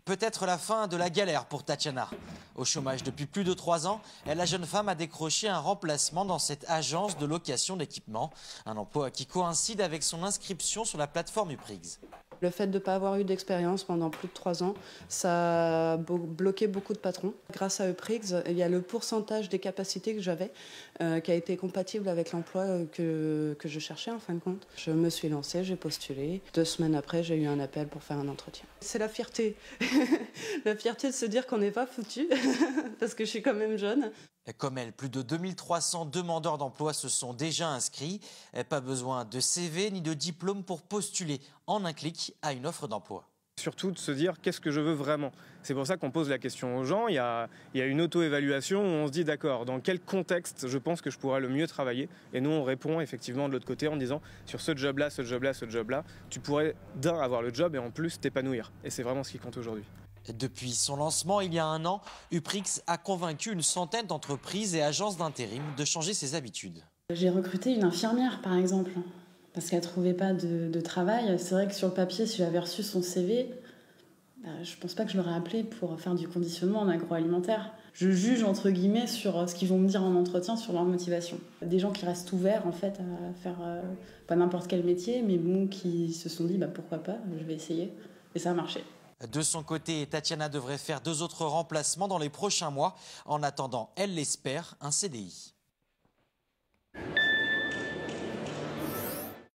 Peut-être la fin de la galère pour Tatiana. Au chômage depuis plus de 3 ans, la jeune femme a décroché un remplacement dans cette agence de location d'équipement. Un emploi qui coïncide avec son inscription sur la plateforme Uprix. Le fait de ne pas avoir eu d'expérience pendant plus de 3 ans, ça a bloqué beaucoup de patrons. Grâce à Uprix, il y a le pourcentage des capacités que j'avais qui a été compatible avec l'emploi que je cherchais en fin de compte. Je me suis lancée, j'ai postulé. 2 semaines après, j'ai eu un appel pour faire un entretien. C'est la fierté. La fierté de se dire qu'on n'est pas foutu, parce que je suis quand même jeune. Comme elle, plus de 2300 demandeurs d'emploi se sont déjà inscrits. Pas besoin de CV ni de diplôme pour postuler en un clic à une offre d'emploi. Surtout de se dire qu'est-ce que je veux vraiment. C'est pour ça qu'on pose la question aux gens. Il y a une auto-évaluation où on se dit d'accord, dans quel contexte je pense que je pourrais le mieux travailler. Et nous on répond effectivement de l'autre côté en disant sur ce job-là, ce job-là, ce job-là, tu pourrais d'un avoir le job et en plus t'épanouir. Et c'est vraiment ce qui compte aujourd'hui. Depuis son lancement il y a 1 an, Uprix a convaincu une centaine d'entreprises et agences d'intérim de changer ses habitudes. J'ai recruté une infirmière par exemple, parce qu'elle ne trouvait pas de travail. C'est vrai que sur le papier, si j'avais reçu son CV, je ne pense pas que je l'aurais appelé pour faire du conditionnement en agroalimentaire. Je juge entre guillemets sur ce qu'ils vont me dire en entretien, sur leur motivation. Des gens qui restent ouverts en fait à faire pas n'importe quel métier, mais bon, qui se sont dit pourquoi pas, je vais essayer. Et ça a marché. De son côté, Tatiana devrait faire 2 autres remplacements dans les prochains mois. En attendant, elle l'espère, un CDI.